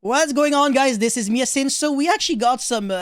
What's going on, guys? This is Miasin. So we actually got some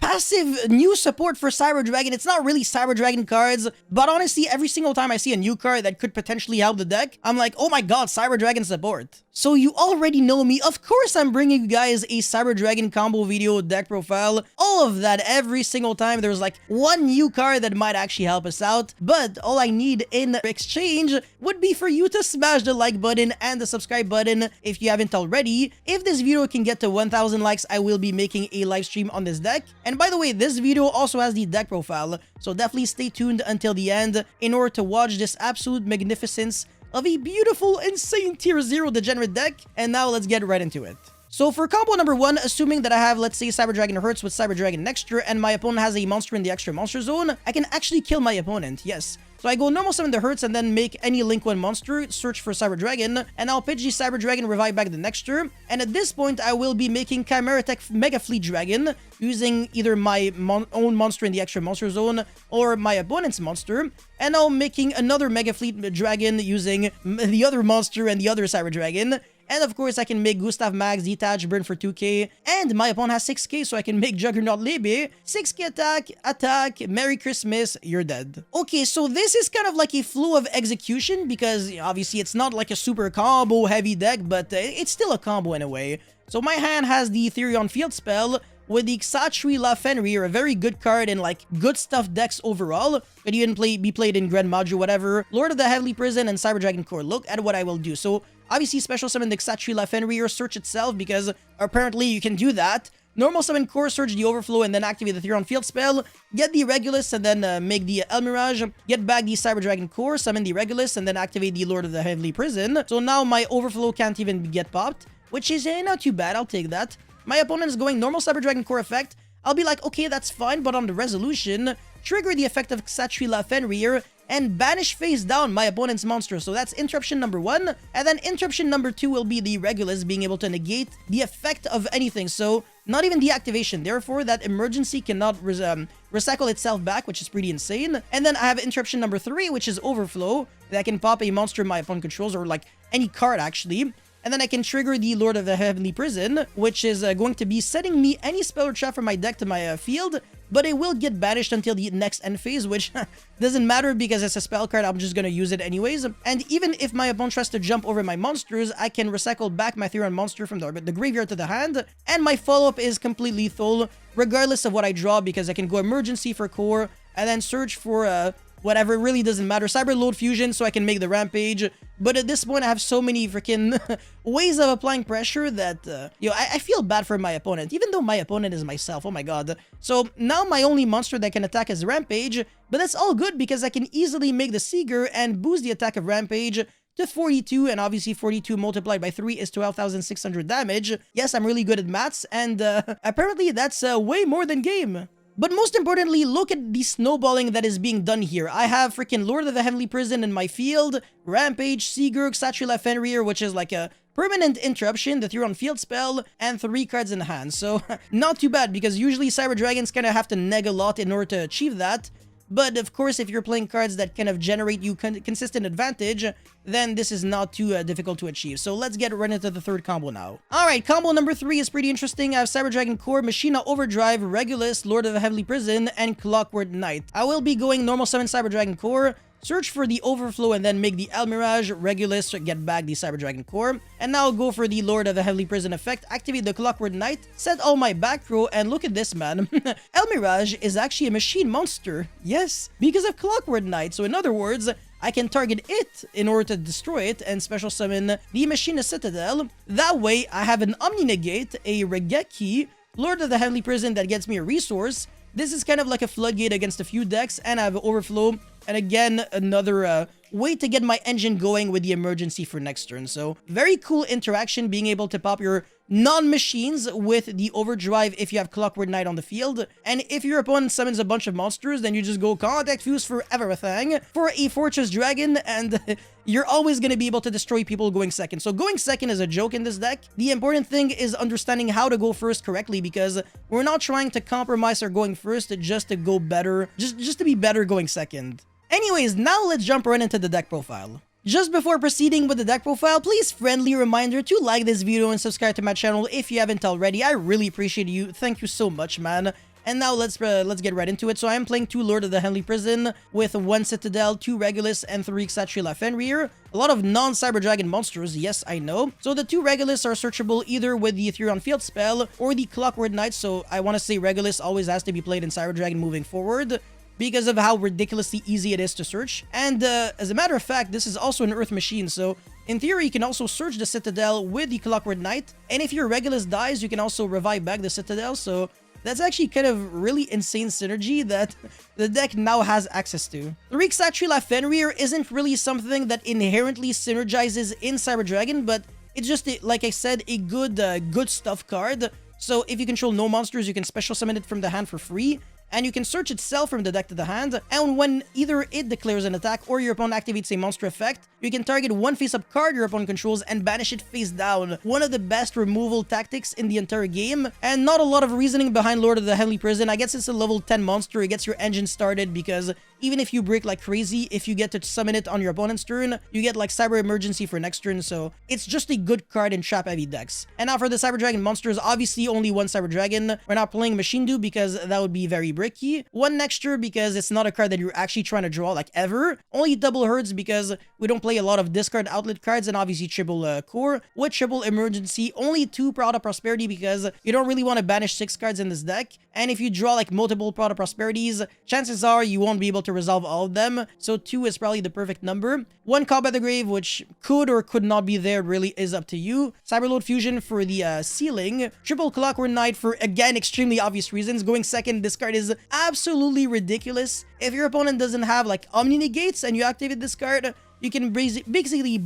passive new support for Cyber Dragon. It's not really Cyber Dragon cards, but honestly, every single time I see a new card that could potentially help the deck, I'm like, oh my god, Cyber Dragon support. So you already know me. Of course, I'm bringing you guys a Cyber Dragon combo video, deck profile, all of that every single time. There's like one new card that might actually help us out, but all I need in exchange would be for you to smash the like button and the subscribe button if you haven't already. If this video can get to 1,000 likes, I will be making a live stream on this deck. And by the way, this video also has the deck profile, so definitely stay tuned until the end in order to watch this absolute magnificence of a beautiful, insane tier 0 degenerate deck. And now let's get right into it. So for combo number 1, assuming that I have, let's say, Cyber Dragon Hurts with Cyber Dragon Nextra, and my opponent has a monster in the extra monster zone, I can actually kill my opponent, yes. So I go normal summon the Hurts and then make any Link 1 monster, search for Cyber Dragon, and I'll pitch the Cyber Dragon, revive back the Nextra, and at this point I will be making Chimera Tech Mega Fleet Dragon, using either my own monster in the extra monster zone, or my opponent's monster, and I'm making another Mega Fleet Dragon using the other monster and the other Cyber Dragon. And of course, I can make Gustav Max Detach Burn for 2k. And my opponent has 6k, so I can make Juggernaut Lebe. 6k attack, Merry Christmas, you're dead. Okay, so this is kind of like a flow of execution, because obviously it's not like a super combo heavy deck, but it's still a combo in a way. So my hand has the Therion Field spell with the Xatri La Fenrir, a very good card in like good stuff decks overall. Could even be played in Grand Maju, whatever. Lord of the Heavenly Prison and Cyber Dragon Core. Look at what I will do. So obviously special summon the Xatri La Fenrir, search itself, because apparently you can do that. Normal summon Core, search the Overflow, and then activate the Therion Field spell. Get the Regulus, and then make the El Mirage. Get back the Cyber Dragon Core, summon the Regulus, and then activate the Lord of the Heavenly Prison. So now my Overflow can't even get popped, which is not too bad. I'll take that. My opponent is going normal Cyber Dragon Core effect. I'll be like, okay, that's fine, but on the resolution, trigger the effect of Xatri La Fenrir and banish face down my opponent's monster. So that's interruption number 1. And then interruption number 2 will be the Regulus being able to negate the effect of anything. So not even the activation. Therefore, that emergency cannot recycle itself back, which is pretty insane. And then I have interruption number 3, which is Overflow, that can pop a monster my opponent controls, or like any card actually. And then I can trigger the Lord of the Heavenly Prison, which is going to be setting me any spell or trap from my deck to my field, but it will get banished until the next end phase, which doesn't matter because it's a spell card. I'm just going to use it anyways. And even if my opponent tries to jump over my monsters, I can recycle back my Therion monster from the graveyard to the hand, and my follow-up is completely lethal, regardless of what I draw, because I can go emergency for core, and then search for whatever. It really doesn't matter. Cyber Load Fusion, so I can make the Rampage. But at this point, I have so many freaking ways of applying pressure that, I feel bad for my opponent, even though my opponent is myself. Oh my god. So now my only monster that can attack is Rampage, but that's all good because I can easily make the Seeger and boost the attack of Rampage to 42, and obviously 42 multiplied by 3 is 12,600 damage. Yes, I'm really good at maths, and apparently that's way more than game. But most importantly, look at the snowballing that is being done here. I have freaking Lord of the Heavenly Prison in my field, Rampage, Seeger, Xatri La Fenrir, which is like a permanent interruption, the Therion Field spell, and 3 cards in hand. So, not too bad, because usually Cyber Dragons kind of have to neg a lot in order to achieve that. But of course, if you're playing cards that kind of generate you consistent advantage, then this is not too difficult to achieve. So let's get right into the third combo now. Alright, combo number 3 is pretty interesting. I have Cyber Dragon Core, Machina Overdrive, Regulus, Lord of the Heavenly Prison, and Clockwork Knight. I will be going normal summon Cyber Dragon Core, search for the Overflow, and then make the El Mirage, Regulus, get back the Cyber Dragon Core. And now go for the Lord of the Heavenly Prison effect, activate the Clockwork Knight, set all my back row, and look at this, man. El Mirage is actually a machine monster. Yes, because of Clockwork Knight. So in other words, I can target it in order to destroy it and special summon the Machina Citadel. That way, I have an Omni Negate, a Regeki, Lord of the Heavenly Prison that gets me a resource. This is kind of like a floodgate against a few decks, and I have Overflow. And again, another way to get my engine going with the emergency for next turn. So, very cool interaction, being able to pop your non-machines with the Overdrive if you have Clockwork Knight on the field. And if your opponent summons a bunch of monsters, then you just go Contact Fuse for everything for a Fortress Dragon, and you're always going to be able to destroy people going second. So going second is a joke in this deck. The important thing is understanding how to go first correctly, because we're not trying to compromise our going first just to go better, just to be better going second. Anyways, now let's jump right into the deck profile. Just before proceeding with the deck profile, please friendly reminder to like this video and subscribe to my channel if you haven't already. I really appreciate you. Thank you so much, man. And now let's get right into it. So I am playing 2 Lord of the Henley Prison with 1 Citadel, 2 Regulus, and 3 Xatria Fenrir. A lot of non-Cyber Dragon monsters, yes, I know. So the 2 Regulus are searchable either with the Ethereon Field spell or the Clockwork Knight. So I want to say Regulus always has to be played in Cyber Dragon moving forward, because of how ridiculously easy it is to search. And as a matter of fact, this is also an Earth Machine, so in theory, you can also search the Citadel with the Clockwork Knight, and if your Regulus dies, you can also revive back the Citadel, so that's actually kind of really insane synergy that the deck now has access to. 3 Xatria Fenrir isn't really something that inherently synergizes in Cyber Dragon, but it's just, like I said, a good stuff card. So if you control no monsters, you can special summon it from the hand for free, and you can search itself from the deck to the hand, and when either it declares an attack or your opponent activates a monster effect, you can target one face-up card your opponent controls and banish it face down. One of the best removal tactics in the entire game, and not a lot of reasoning behind Lord of the Henley Prison. I guess it's a level 10 monster, it gets your engine started, because even if you break like crazy, if you get to summon it on your opponent's turn, you get like Cyber Emergency for next turn, so it's just a good card in trap-heavy decks. And now for the Cyber Dragon monsters, obviously only 1 Cyber Dragon. We're not playing Machine Do because that would be very bricky. 1 Nexture because it's not a card that you're actually trying to draw like ever. Only double Herds because we don't play a lot of discard outlet cards, and obviously triple Core. With triple Emergency, only 2 Proud of Prosperity because you don't really want to banish 6 cards in this deck. And if you draw like multiple Proud of Prosperities, chances are you won't be able to resolve all of them, so 2 is probably the perfect number. 1 Combat the Grave, which could or could not be there, really is up to you. Cyberload Fusion for the ceiling. Triple Clockwork Knight for, again, extremely obvious reasons. Going second, this card is absolutely ridiculous. If your opponent doesn't have like Omni Negates and you activate this card, you can basically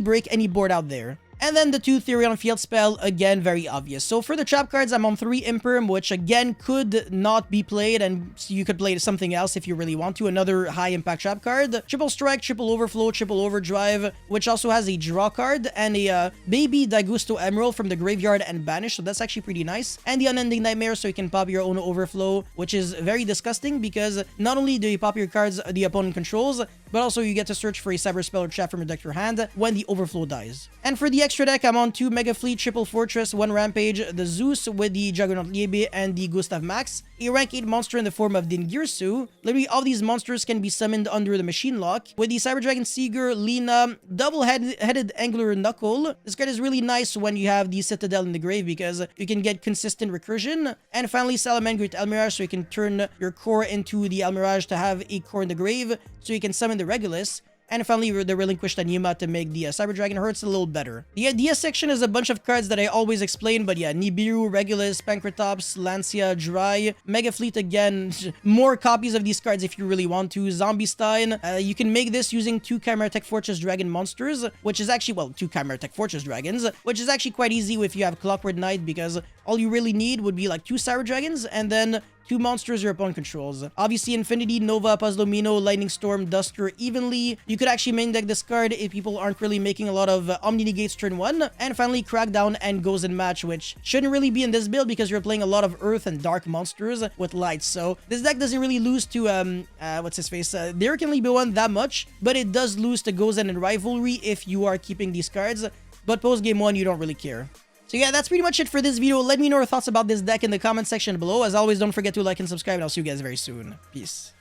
break any board out there. And then the 2 Therion Field spell, again, very obvious. So for the trap cards, I'm on 3 Imperm, which again could not be played, and you could play something else if you really want to. Another high impact trap card. Triple Strike, Triple Overflow, Triple Overdrive, which also has a draw card, and a Baby Daigusto Emerald from the graveyard and banish, so that's actually pretty nice. And the Unending Nightmare, so you can pop your own Overflow, which is very disgusting because not only do you pop your cards the opponent controls, but also you get to search for a Cyber Spell or trap from your deck to your hand when the Overflow dies. And for the extra deck, I'm on 2 Mega Fleet, Triple Fortress, 1 Rampage, the Zeus with the Juggernaut Liebe and the Gustav Max, a rank 8 monster in the form of Dingirsu. Literally, all these monsters can be summoned under the Machine Lock. With the Cyber Dragon Seeger, Lina, double-headed Angular Knuckle. This card is really nice when you have the Citadel in the grave because you can get consistent recursion. And finally, Salamangreat Almirage, so you can turn your core into the Almirage to have a core in the grave, so you can summon the Regulus. And finally, the Relinquished Anima to make the Cyber Dragon Hurts a little better. The idea section is a bunch of cards that I always explain, but yeah, Nibiru, Regulus, Pankratops, Lancia, Dry, Mega Fleet again, more copies of these cards if you really want to. Zombie Stein, you can make this using 2 Chimera Tech Fortress Dragon monsters, which is actually, well, 2 Chimera Tech Fortress Dragons, which is actually quite easy if you have Clockwork Knight, because all you really need would be like 2 Cyber Dragons, and then 2 monsters your opponent controls. Obviously, Infinity, Nova, Puzzlomino, Lightning Storm, Duster, Evenly. You could actually main deck this card if people aren't really making a lot of Omni Negates turn 1. And finally, Crackdown and Goes in Match, which shouldn't really be in this build because you're playing a lot of Earth and Dark monsters with lights. So this deck doesn't really lose to, what's his face? There can be one that much, but it does lose to Gozen and Rivalry if you are keeping these cards. But post game 1, you don't really care. So yeah, that's pretty much it for this video. Let me know your thoughts about this deck in the comment section below. As always, don't forget to like and subscribe, and I'll see you guys very soon. Peace.